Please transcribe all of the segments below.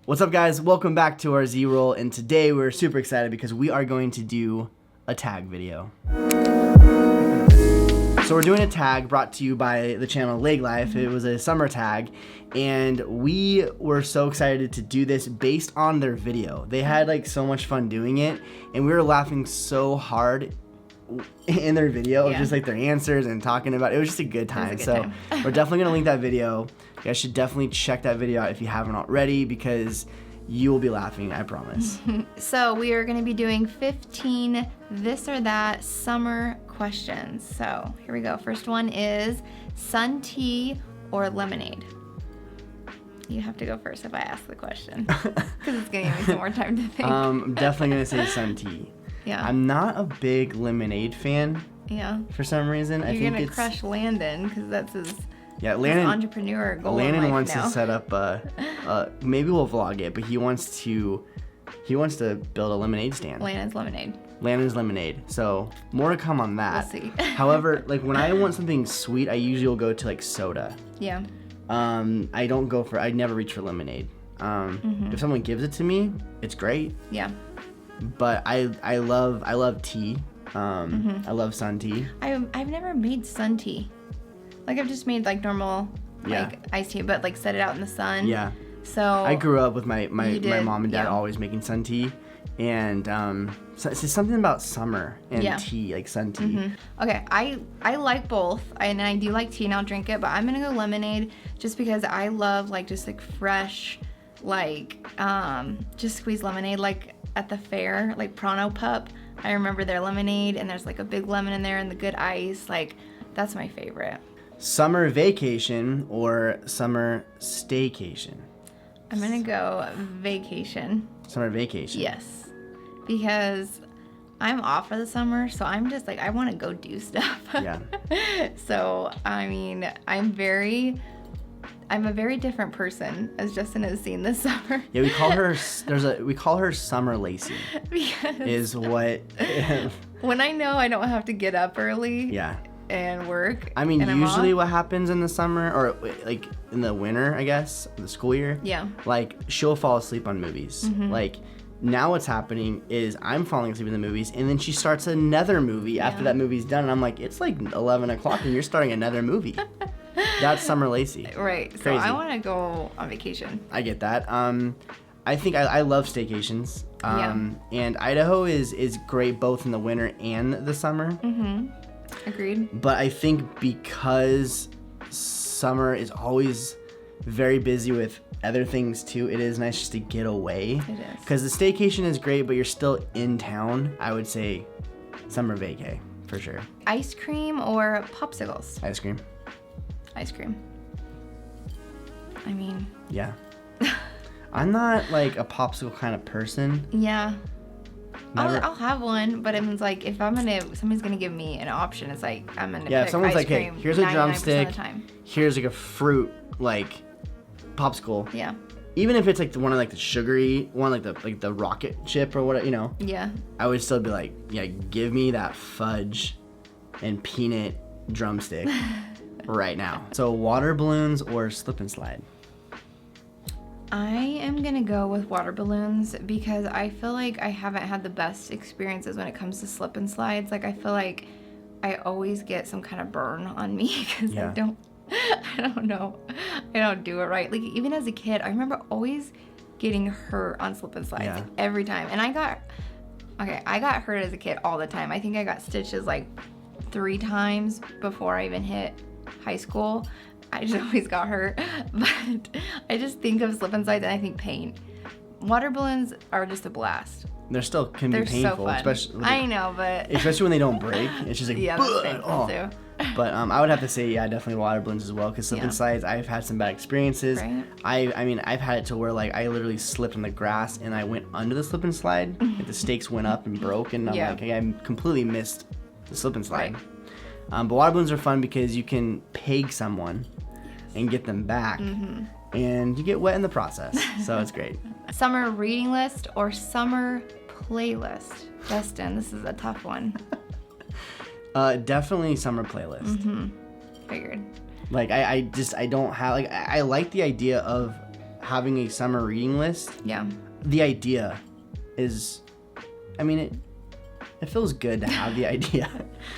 What's up, guys? Welcome back to our Z Roll, and today we're super excited because we are going to do a tag video. So we're doing a tag brought to you by the channel Leg Life. It was a summer tag, and we were so excited to do this based on their video. They had like so much fun doing it, and we were laughing so hard in their video, just like their answers and talking about it. It was just a good time. We're definitely gonna link that video. You guys should definitely check that video out if you haven't already, because you will be laughing, I promise. So we are going to be doing 15 this or that summer questions. So here we go. First one is sun tea or lemonade. You have to go first if I ask the question, because it's going to give me some more time to think. I'm definitely going to say sun tea. Yeah. I'm not a big lemonade fan. Yeah. For some reason. You're going to crush Landon, because that's his... Yeah, Landon, entrepreneur goal. Landon in life wants now. to set up maybe we'll vlog it, but he wants to build a lemonade stand. Landon's lemonade. So more to come on that. We'll see. However, like when I want something sweet, I usually will go to like soda. Yeah. I never reach for lemonade. If someone gives it to me, it's great. Yeah. But I love tea. I love sun tea. I've never made sun tea. Like, I've just made, like, normal, like, iced tea, but, like, set it out in the sun. Yeah. So... I grew up with my mom and dad yeah. always making sun tea. And so it's just something about summer and tea, like sun tea. Okay, I like both, and I do like tea, and I'll drink it, but I'm going to go lemonade just because I love, like, just, like, fresh, like, just squeezed lemonade, like, at the fair, like, Prono Pup. I remember their lemonade, and there's, like, a big lemon in there and the good ice. Like, that's my favorite. Summer vacation or summer staycation? I'm gonna go vacation. Summer vacation. Yes, because I'm off for the summer, so I'm just like, I want to go do stuff. Yeah. So I mean, I'm a very different person, as Justin has seen this summer. Yeah, we call her Summer Lacey. Because is what. when I know I don't have to get up early. Yeah. And work. I mean, usually what happens in the summer, or like in the winter, I guess, the school year. Yeah. Like, she'll fall asleep on movies. Like, now what's happening is I'm falling asleep in the movies, and then she starts another movie after that movie's done, and I'm like, it's like 11 o'clock, and you're starting another movie. That's Summer Lacey. Right. Crazy. So I want to go on vacation. I get that. I think I love staycations. And Idaho is great both in the winter and the summer. Agreed. But I think because summer is always very busy with other things too, it is nice just to get away. It is. Because the staycation is great, but you're still in town. I would say summer vacay, for sure. Ice cream or popsicles? Ice cream. Ice cream. I mean... Yeah. I'm not like a popsicle kind of person. Yeah. Never. I'll have one, but it means like if somebody's gonna give me an option, it's like I'm gonna pick if someone's ice like, hey, cream here's a 99% drumstick, of the time. here's like a fruit like popsicle. Yeah. Even if it's like the one of like the sugary one, like the rocket chip or what, Yeah. I would still be like, yeah, give me that fudge and peanut drumstick right now. So water balloons or slip and slide? I am gonna go with water balloons because I feel like I haven't had the best experiences when it comes to slip and slides. Like, I feel like I always get some kind of burn on me because I don't know. I don't do it right. Like, even as a kid, I remember always getting hurt on slip and slides, like, every time. And I got hurt as a kid all the time. I think I got stitches like 3 times before I even hit high school. I just always got hurt, but I just think of slip and slides and I think pain. Water balloons are just a blast. They're still can be painful, so fun. especially. I know, but especially when they don't break, it's just like that's painful too. But I would have to say, yeah, definitely water balloons as well, because slip and slides, I've had some bad experiences. Right. I mean, I've had it to where like I literally slipped on the grass and I went under the slip and slide, and the stakes went up and broke, and I'm like, I completely missed the slip and slide. Right. But water balloons are fun because you can peg someone and get them back, and you get wet in the process, so it's great. Summer reading list or summer playlist? Justin, this is a tough one. Definitely summer playlist. Figured. Like I don't have, like, I like the idea of having a summer reading list. Yeah. The idea is, I mean, it feels good to have the idea.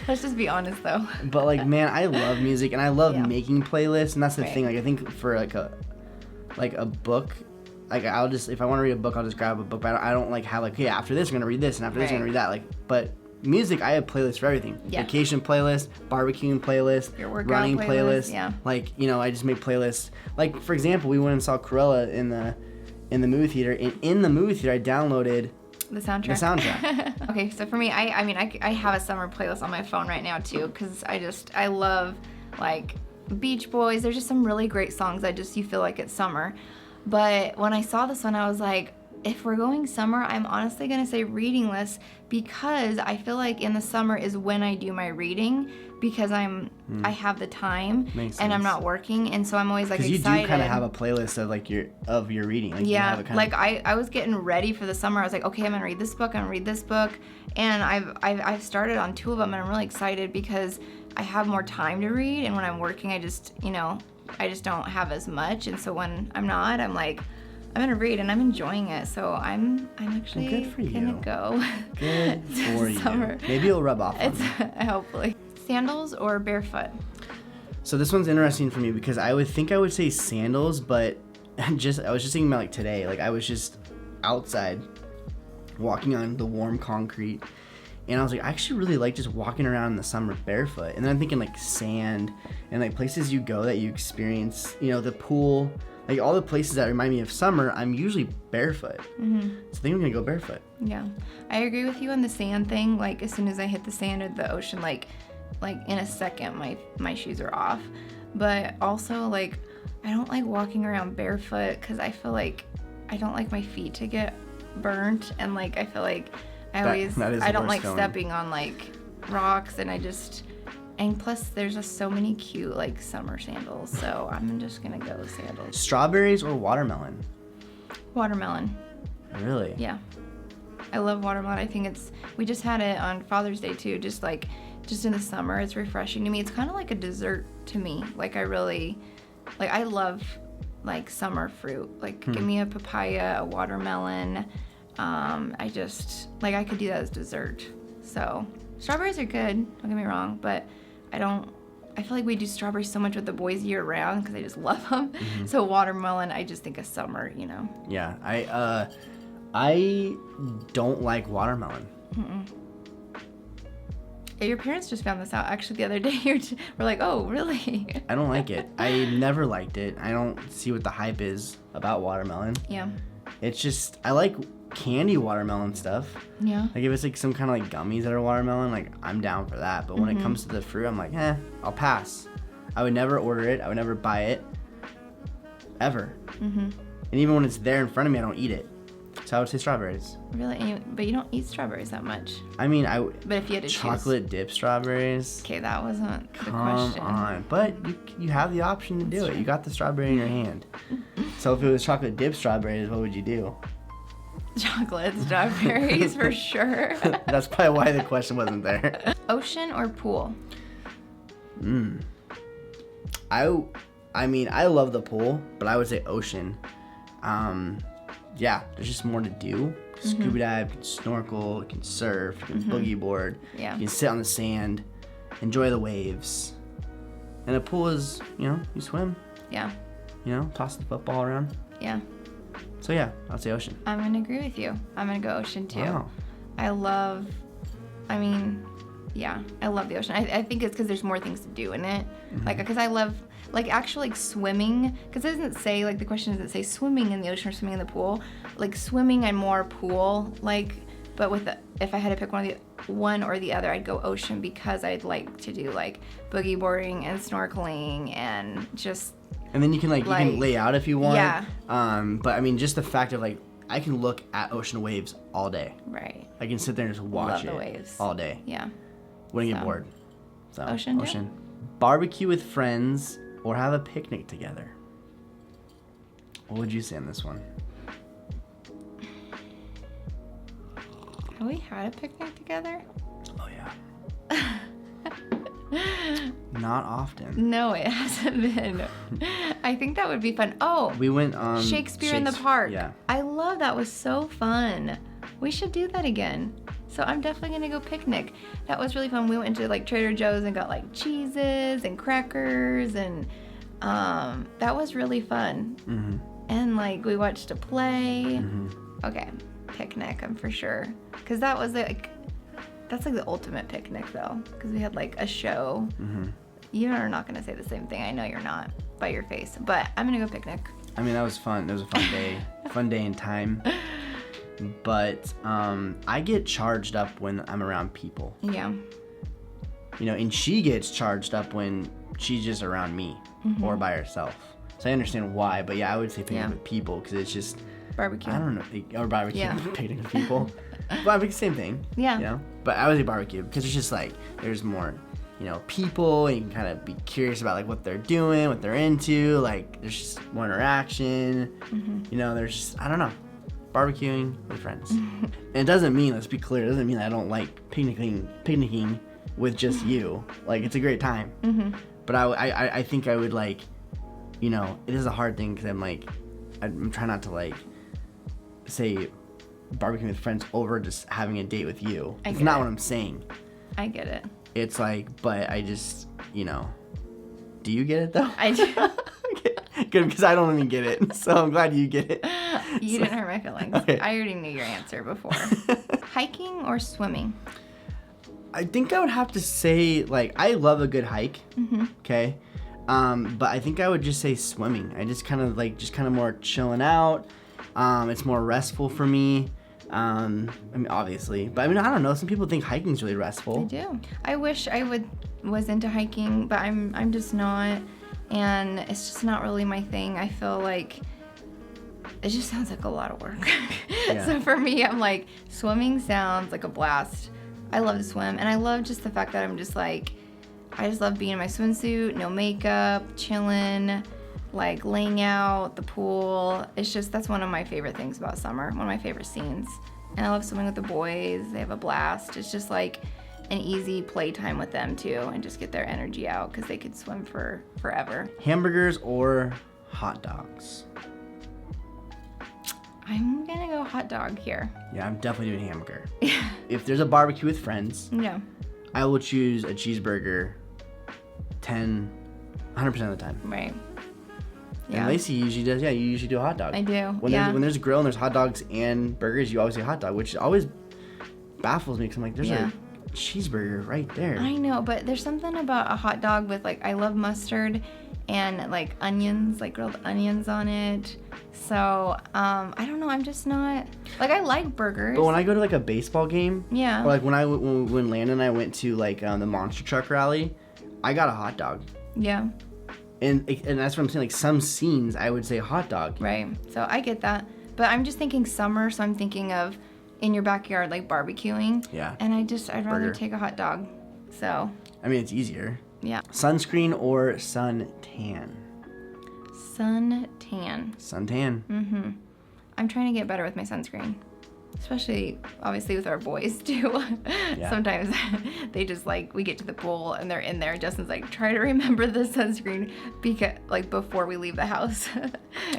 Let's just be honest though. But like, man, I love music and I love Yeah. making playlists, and that's the Right. thing. Like, I think for like a book, like I'll just, if I want to read a book, I'll just grab a book. But I don't like have like, okay, after this I'm gonna read this, and after this I'm gonna Right. read that. Like, but music, I have playlists for everything. Yeah. Vacation playlist, barbecuing playlist, Your workout running playlist. yeah. Like, you know, I just make playlists. Like, for example, we went and saw Cruella in the movie theater. And in the movie theater, I downloaded The soundtrack. the soundtrack. Okay, so for me, I have a summer playlist on my phone right now too, because I love like Beach Boys. There's just some really great songs that just you feel like it's summer. But when I saw this one, I was like, if we're going summer, I'm honestly gonna say reading list, because I feel like in the summer is when I do my reading, because I have the time Makes and I'm sense. not working, and so I'm always like Because you excited. do kind of have a playlist of like your reading. Like, you have Yeah, it kinda, like I was getting ready for the summer. I was like, okay, I'm gonna read this book. I'm gonna read this book, and I've started on 2 of them, and I'm really excited because I have more time to read. And when I'm working, I just don't have as much. And so when I'm not, I'm like, I'm gonna read, and I'm enjoying it. So I'm actually Good for gonna you. go. Good for you. Summer. Maybe it'll rub off on It's me. hopefully sandals or barefoot. So this one's interesting for me because I would say sandals, but I was just thinking about like today. Like, I was just outside walking on the warm concrete, and I was like, I actually really like just walking around in the summer barefoot. And then I'm thinking like sand and like places you go that you experience, you know, the pool, like all the places that remind me of summer. I'm usually barefoot. Mm-hmm. So I think I'm gonna go barefoot. Yeah, I agree with you on the sand thing. Like, as soon as I hit the sand or the ocean, like in a second, my shoes are off. But also, like, I don't like walking around barefoot because I feel like I don't like my feet to get burnt, and like I feel like That is the I don't worst like feeling. stepping on like rocks, and plus there's just so many cute like summer sandals. So I'm just gonna go with sandals. Strawberries or watermelon? Watermelon. Really? Yeah. I love watermelon. I think we just had it on Father's Day too, just in the summer. It's refreshing to me. It's kind of like a dessert to me. Like, I love like summer fruit. Like, give me a papaya, a watermelon. I could do that as dessert. So strawberries are good, don't get me wrong, but I feel like we do strawberries so much with the boys year round because I just love them. Mm-hmm. So watermelon, I just think of summer, you know. Yeah, I don't like watermelon. Yeah, your parents just found this out actually the other day. We're like, oh, really? I don't like it. I never liked it. I don't see what the hype is about watermelon. Yeah. It's just, I like candy watermelon stuff. Yeah. Like, if it's like some kind of like gummies that are watermelon, like, I'm down for that. But when it comes to the fruit, I'm like, I'll pass. I would never order it. I would never buy it. Ever. And even when it's there in front of me, I don't eat it. So I would say strawberries. Really? But you don't eat strawberries that much. I mean, But if you had to chocolate dip strawberries. choose. Okay, that wasn't the Come question. on. But you have the option to do it. You got the strawberry in your hand. So if it was chocolate dip strawberries, what would you do? Chocolate strawberries for sure. That's probably why the question wasn't there. Ocean or pool? I mean, I love the pool, but I would say ocean. Yeah, there's just more to do. Scuba dive, you can snorkel, you can surf, you can boogie board, Yeah. you can sit on the sand, enjoy the waves. And a pool is, you swim, Yeah. toss the football around. Yeah. So yeah, I'd say ocean. I'm going to agree with you. I'm going to go ocean too. Wow. I love the ocean. I think it's because there's more things to do in it. Like, because I love, like, actually, like, swimming. Because it doesn't say, like, the question doesn't say swimming in the ocean or swimming in the pool. Like, swimming, I'm more pool, like, but if I had to pick one or the other, I'd go ocean because I'd like to do, like, boogie boarding and snorkeling and just... And then you can, you can lay out if you want. Yeah. But, I mean, just the fact of, like, I can look at ocean waves all day. Right. I can sit there and just watch Love the it waves. all day. Yeah. Wouldn't get So, bored. So, ocean too? Barbecue with friends or have a picnic together. What would you say on this one? Have we had a picnic together? Oh, yeah. Not often. No, it hasn't been. I think that would be fun. Oh, We went Shakespeare in the Park. Yeah. I love that. Was so fun. We should do that again. So I'm definitely gonna go picnic. That was really fun. We went to like Trader Joe's and got like cheeses and crackers, and that was really fun. Mm-hmm. And like we watched a play. Mm-hmm. Okay, picnic, I'm for sure. Cause that was like, that's like the ultimate picnic though. Cause we had like a show. Mm-hmm. You are not gonna say the same thing. I know you're not by your face, but I'm gonna go picnic. I mean, that was fun. It was a fun day. Fun day in time. But I get charged up when I'm around people. Yeah. You know, and she gets charged up when she's just around me or by herself. So I understand why, but yeah, I would say picnic with people because it's just Barbecue. I don't know, or barbecue, Yeah. picnic with people. Barbecue, same thing. Yeah. You know, but I would say barbecue because it's just like there's more, you know, people. And you can kind of be curious about like what they're doing, what they're into. Like there's just more interaction. You know, there's just I don't know. Barbecuing with friends. And it doesn't mean, let's be clear, it doesn't mean I don't like picnicking with just you. Like, it's a great time. But I think I would like, you know, it is a hard thing because I'm trying not to like say barbecuing with friends over just having a date with you. It's not what I'm saying. I get it. It's like, but I just, you know, do you get it though? I do. Good, because I don't even get it. So I'm glad you get it. You didn't hurt my feelings. Okay. I already knew your answer before. Hiking or swimming? I think I would have to say, like, I love a good hike. Okay. But I think I would just say swimming. I just kind of more chilling out. It's more restful for me. I mean, obviously, but I mean, I don't know. Some people think hiking's really restful. I do. I wish I was into hiking, but I'm just not, and it's just not really my thing. I feel like it just sounds like a lot of work. Yeah. So for me, I'm like, swimming sounds like a blast. I love to swim, and I love just the fact that I'm just like, I just love being in my swimsuit, no makeup, chilling, like laying out, the pool. It's just, that's one of my favorite things about summer, one of my favorite scenes. And I love swimming with the boys. They have a blast. It's just like an easy playtime with them too, and just get their energy out because they could swim for forever. Hamburgers or hot dogs? I'm gonna go hot dog here. Yeah, I'm definitely doing hamburger. If there's a barbecue with friends, Yeah. I will choose a cheeseburger 100% of the time. Right. And Yeah. Lacey usually does, you usually do a hot dog. I do. When there's a grill and there's hot dogs and burgers, you always say hot dog, which always baffles me because I'm like, there's a cheeseburger right there. I know, but there's something about a hot dog with like, I love mustard and like onions, like grilled onions on it. So, I don't know, I'm just not, like, I like burgers. But when I go to like a baseball game, Yeah. or like when Landon and I went to like the monster truck rally, I got a hot dog. Yeah. And that's what I'm saying, like some scenes I would say hot dog. Right. So I get that. But I'm just thinking summer, so I'm thinking of in your backyard, like barbecuing. Yeah. And I'd rather Burger. take a hot dog. So, I mean, it's easier. yeah. Sunscreen or suntan? Suntan. Suntan. I'm trying to get better with my sunscreen. Especially, obviously, with our boys, too. Yeah. Sometimes they just, like, we get to the pool and they're in there. Justin's like, try to remember the sunscreen before we leave the house. Because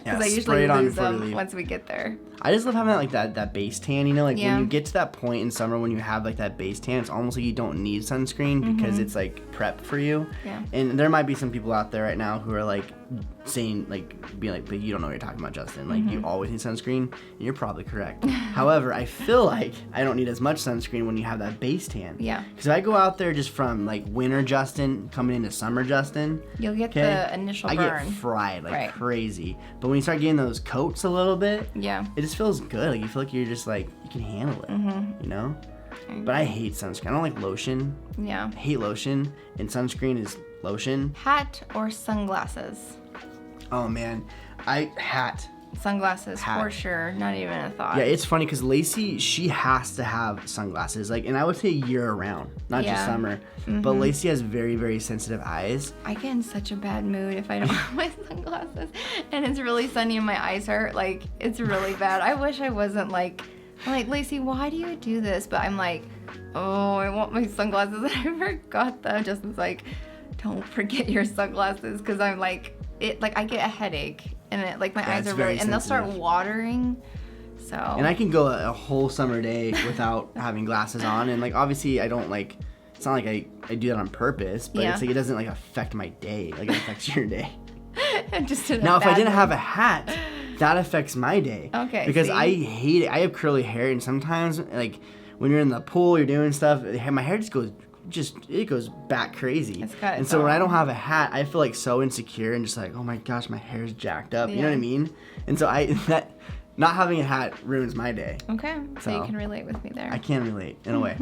Yeah, I spray usually it on lose before you them leave. once we get there. I just love having that base tan, you know, like Yeah. when you get to that point in summer when you have like that base tan, it's almost like you don't need sunscreen because it's like prepped for you. Yeah. And there might be some people out there right now who are like saying being like, but you don't know what you're talking about, Justin. Like you always need sunscreen, and you're probably correct. However, I feel like I don't need as much sunscreen when you have that base tan. Yeah. Because if I go out there just from like winter Justin coming into summer Justin, You'll get okay, the initial I burn. get fried like Right. crazy. But when you start getting those coats a little bit, Yeah. it just feels good. Like you feel like you're just like you can handle it, you know. But I hate sunscreen. I don't like lotion. Yeah. I hate lotion, and sunscreen is lotion. Hat or sunglasses? Oh man, hat. Sunglasses Hat. for sure. Not even a thought. Yeah, it's funny because Lacey, she has to have sunglasses, like, and I would say year round, not just Yeah. summer. But Lacey has very, very sensitive eyes. I get in such a bad mood if I don't have my sunglasses, and it's really sunny and my eyes hurt. Like, it's really bad. I wish I wasn't like Lacey, why do you do this? But I'm like, oh, I want my sunglasses, and I forgot them. Justin's like, don't forget your sunglasses because I'm like, I get a headache and it, like, my eyes are really, and they'll start watering. So. And I can go a whole summer day without having glasses on, and like obviously I don't like. It's not like I do that on purpose, but it's like it doesn't like affect my day. Like it affects your day. Just now, if I didn't have a hat, that affects my day. Okay. Because I hate it. I have curly hair, and sometimes like when you're in the pool, you're doing stuff. My hair it goes back crazy. And so when I don't have a hat, I feel like so insecure and just like, oh my gosh, my hair's jacked up. You know what I mean? And so not having a hat ruins my day. Okay, so you can relate with me there. I can relate in a way.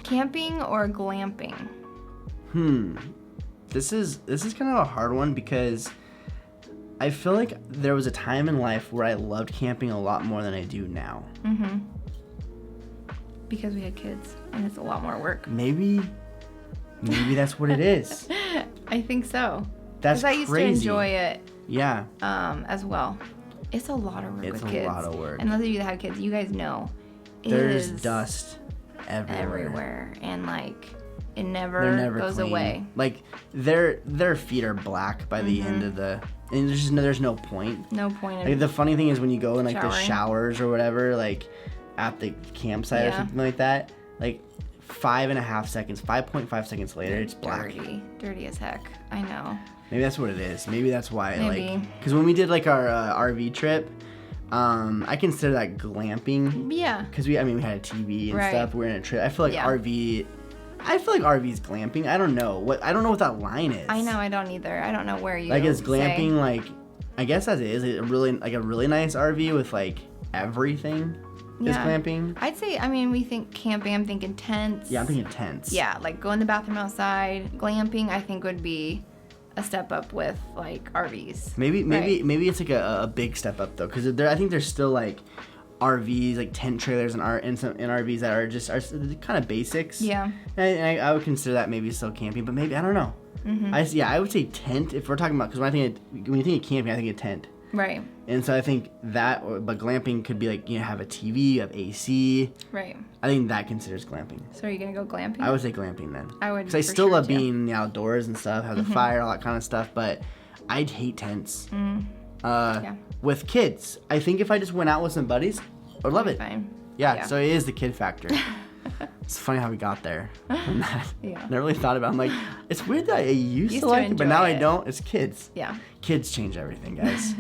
Camping or glamping? This is kind of a hard one because I feel like there was a time in life where I loved camping a lot more than I do now. Mm-hmm. Because we had kids and it's a lot more work. Maybe that's what it is. I think so. That's crazy. Because I used to enjoy it. Yeah. As well. It's a lot of work with kids. It's a lot of work. And those of you that have kids, you guys know. There's dust everywhere. And like, it never goes clean. Away. Like, their feet are black by the end of the... And there's no point. No point in like, the funny thing is when you go in like showering. the showers or whatever, like at the campsite or something like that, like 5.5 seconds later, it's black. Dirty as heck. I know. Maybe that's what it is. Maybe that's why. Like, because when we did like our RV trip, I consider that glamping. Yeah. Because we had a TV and stuff. We're in a trip. I feel like RV is glamping. I don't know what that line is. I know. I don't either. I don't know where you. Like, is glamping like? I guess as it is a really nice RV with like everything. Is glamping? I'd say, we think camping, I'm thinking tents. Yeah, I'm thinking tents. Yeah, like go in the bathroom outside. Glamping, I think, would be a step up with like RVs. Maybe it's like a big step up though, because I think there's still like RVs, like tent trailers and RVs that are kind of basics. Yeah. And I would consider that maybe still camping, but maybe I don't know. Mm-hmm. I would say tent if we're talking about, because when you think of camping, I think of tent. Right. And so I think that, but glamping could be like, have a TV, you have AC. Right. I think that considers glamping. So are you going to go glamping? I would say glamping then. I would. Because I still love being in the outdoors and stuff, have the fire, all that kind of stuff, but I'd hate tents. With kids, I think if I just went out with some buddies, I would love it. Fine. Yeah, so it is the kid factor. It's funny how we got there. Yeah. Never really thought about it. I'm like, it's weird that I used to like it, but now I don't. It's kids. Yeah. Kids change everything, guys.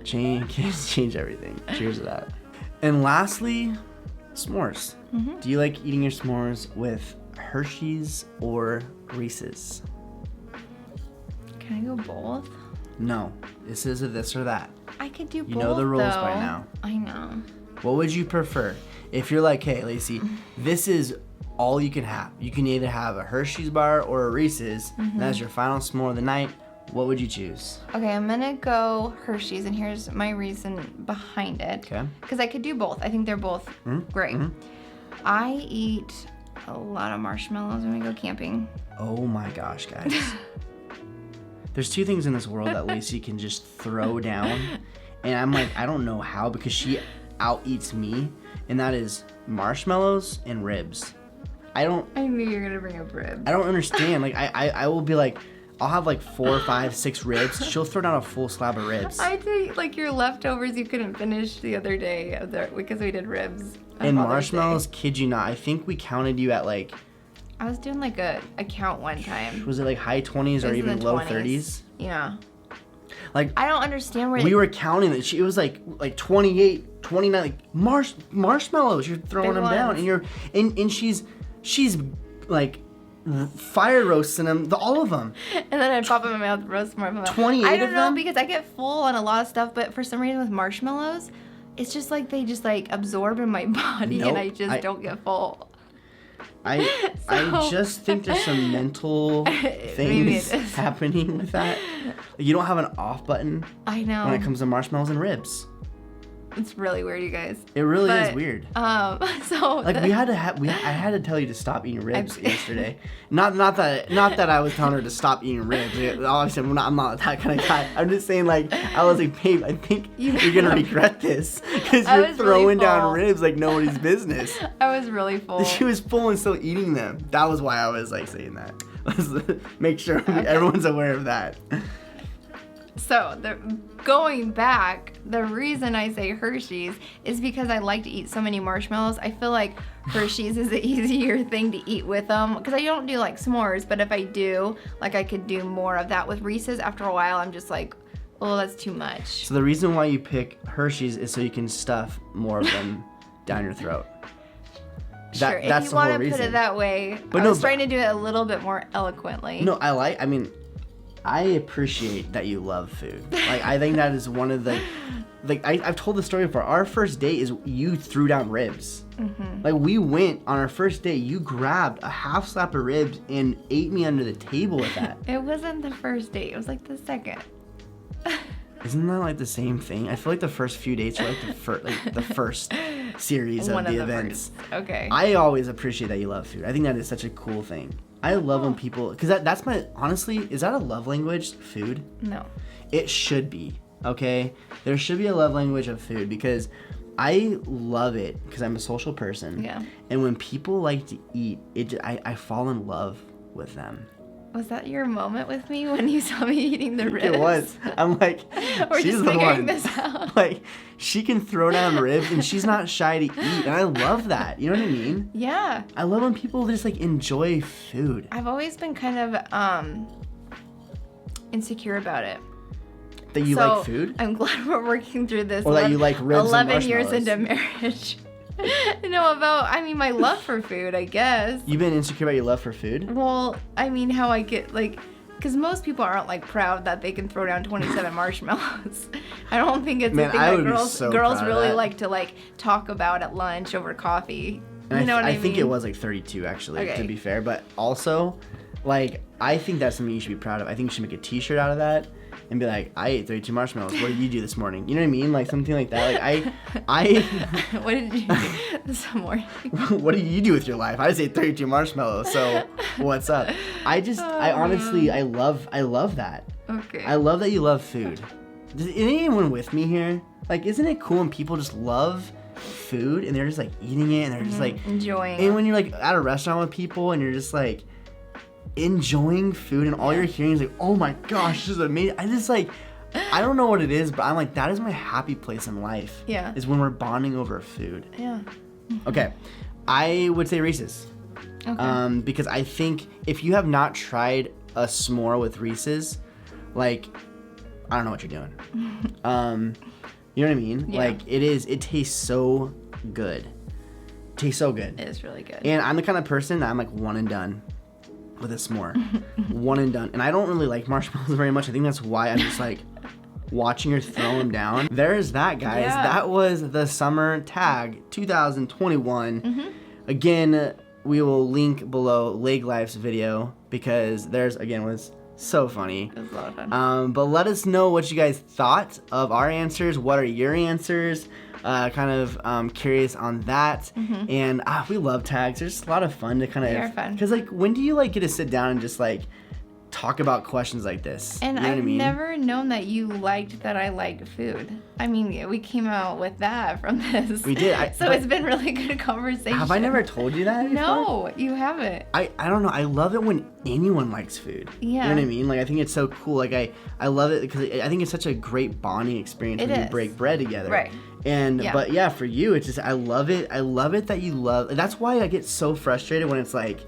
Kids change everything. Cheers to that. And lastly, s'mores. Mm-hmm. Do you like eating your s'mores with Hershey's or Reese's? Can I go both? No. This is a this or that. I could do both, You know the rules though. by now. I know. What would you prefer? If you're like, hey, Lacey, this is all you can have. You can either have a Hershey's bar or a Reese's. And that's your final s'more of the night. What would you choose? Okay, I'm going to go Hershey's, and here's my reason behind it. Okay. Because I could do both. I think they're both great. I eat a lot of marshmallows when we go camping. Oh my gosh, guys. There's two things in this world that Lacey can just throw down. And I'm like, I don't know how, because she out-eats me. And that is marshmallows and ribs. I knew you were going to bring up ribs. I don't understand. Like, I will be like, I'll have like 4, 5, 6 ribs. She'll throw down a full slab of ribs. I did, like, your leftovers you couldn't finish the other day because we did ribs. And marshmallows, kid you not. I think we counted you at like... I was doing like a count one time. Was it like high 20s or even low 30s? Yeah. Like, I don't understand where... We were counting it. It was like 28, 29, like marshmallows. You're throwing them down. And she's like... fire roasting them, all of them. And then I'd pop them in my mouth, roast more of them. 28 of them? I don't know, because I get full on a lot of stuff, but for some reason with marshmallows, it's just like they just like absorb in my body, and I just don't get full. I just think there's some mental things happening with that. You don't have an off button. I know. When it comes to marshmallows and ribs. It's really weird, you guys. It really is weird. So like I had to tell you to stop eating ribs yesterday. Not that I was telling her to stop eating ribs. Obviously, I'm not that kind of guy. I'm just saying, like, I was like, babe, I think you're gonna regret this because you're throwing down ribs like nobody's business. I was really full. She was full and still eating them. That was why I was like saying that. Let's make sure everyone's aware of that. So, going back, the reason I say Hershey's is because I like to eat so many marshmallows. I feel like Hershey's is the easier thing to eat with them. Because I don't do like s'mores, but if I do, like I could do more of that with Reese's. After a while, I'm just like, oh, that's too much. So the reason why you pick Hershey's is so you can stuff more of them down your throat. Sure, if you want to put it that way. But I was trying to do it a little bit more eloquently. No, I appreciate that you love food. Like, I think that is one of the, like, I've told the story before. Our first date is you threw down ribs. Mm-hmm. Like, we went on our first date, you grabbed a half slap of ribs and ate me under the table with that. It wasn't the first date. It was like the second. Isn't that like the same thing? I feel like the first few dates are like the first series of the events. First. Okay. I always appreciate that you love food. I think that is such a cool thing. I love when people, because that's my, honestly, is that a love language, food? No. It should be, okay? There should be a love language of food because I love it because I'm a social person. Yeah. And when people like to eat, I fall in love with them. Was that your moment with me when you saw me eating the ribs? It was. I'm like, We're she's just the figuring one. This out. Like, she can throw down ribs and she's not shy to eat. And I love that. You know what I mean? Yeah. I love when people just like enjoy food. I've always been kind of insecure about it. That you like food? I'm glad we're working through this. Or that you like ribs 11 and years into marriage. My love for food, I guess. You've been insecure about your love for food? Well, how I get, like, because most people aren't, like, proud that they can throw down 27 marshmallows. I don't think it's a thing that girls really like to, like, talk about at lunch over coffee. You know what I mean? I think it was, like, 32, actually, to be fair. But also, like, I think that's something you should be proud of. I think you should make a t-shirt out of that. And be like, I ate 32 marshmallows. What did you do this morning? You know what I mean? Like something like that. Like I What did you do this morning? What do you do with your life? I just ate 32 marshmallows. So what's up? I honestly love that. Okay. I love that you love food. Is anyone with me here? Like, isn't it cool when people just love food and they're just like eating it and they're just like enjoying it. And when you're like at a restaurant with people and you're just like enjoying food and all you're hearing is like, oh my gosh, this is amazing. I don't know what it is, but I'm like, that is my happy place in life. Yeah. Is when we're bonding over food. Yeah. Okay. I would say Reese's. Okay. Because I think if you have not tried a s'more with Reese's, like, I don't know what you're doing. You know what I mean? Yeah. Like, it tastes so good. It tastes so good. It is really good. And I'm the kind of person that I'm like one and done with a s'more. One and done. And I don't really like marshmallows very much. I think that's why I'm just like watching her throw them down. There's that, guys. Yeah. That was the summer tag 2021. Mm-hmm. Again, we will link below Leg Life's video because theirs, again, was so funny. It was a lot of fun. But let us know what you guys thought of our answers. What are your answers? Curious on that. Mm-hmm. And we love tags. There's just a lot of fun to kind of. They are fun. Because like, when do you like get to sit down and just like talk about questions like this? And you know what I mean? never known that you liked that I liked food. I mean, we came out with that from this. We did. It's been really good conversation. Have I never told you that before? No, you haven't. I don't know. I love it when anyone likes food. Yeah. You know what I mean? Like, I think it's so cool. Like, I love it because I think it's such a great bonding experience when you break bread together. Right. And, but yeah, for you, it's just, I love it. I love it that you love, that's why I get so frustrated when it's like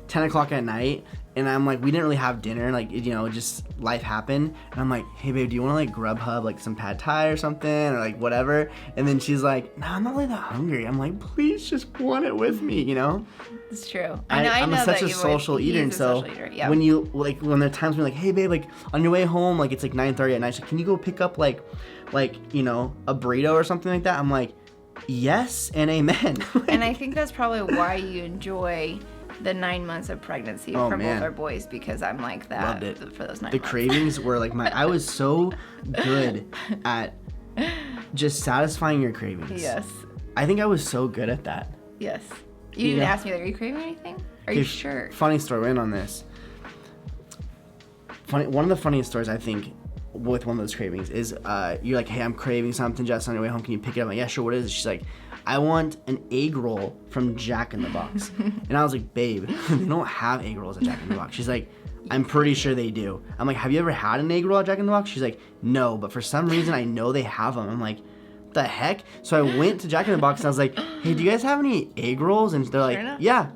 10 o'clock at night and I'm like, we didn't really have dinner, like, you know, just life happened. And I'm like, hey babe, do you want to like Grubhub like some pad thai or something or like whatever? And then she's like, no, I'm not really that hungry. I'm like, please just want it with me, you know? It's true. I'm such a social eater, and so when you like, when there are times when you're like, hey babe, like on your way home, like it's like 9:30 at night, so can you go pick up like you know, a burrito or something like that? I'm like, yes and amen. And I think that's probably why you enjoy the 9 months of pregnancy for both our boys, because I'm like that. Loved it. For those 9 the months. Cravings were like I was so good at just satisfying your cravings. Yes. I think I was so good at that. Yes. You didn't ask me, are you craving anything? Are you sure? Funny story, we're in on this. One of the funniest stories I think with one of those cravings is you're like, hey, I'm craving something, Justin, on your way home, can you pick it up? I'm like, yeah, sure, what is it? She's like, I want an egg roll from Jack in the Box. And I was like, babe, they don't have egg rolls at Jack in the Box. She's like, I'm pretty sure they do. I'm like, have you ever had an egg roll at Jack in the Box? She's like, no, but for some reason I know they have them. I'm like, what the heck? So I went to Jack in the Box and I was like, hey, do you guys have any egg rolls? And they're like, yeah.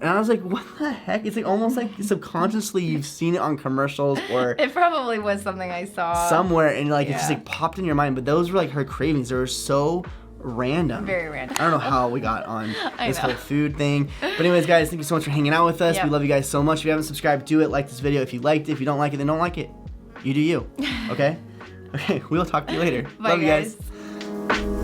And I was like, what the heck? It's like almost like subconsciously you've seen it on commercials or It probably was something I saw somewhere, and like it just like popped in your mind. But those were like her cravings. They were so random. Very random. I don't know how we got on this whole food thing. But anyways, guys, thank you so much for hanging out with us. We love you guys so much. If you haven't subscribed, do it. Like this video if you liked it. If you don't like it, then don't like it. You do you. Okay? Okay, we'll talk to you later. Bye, love you guys.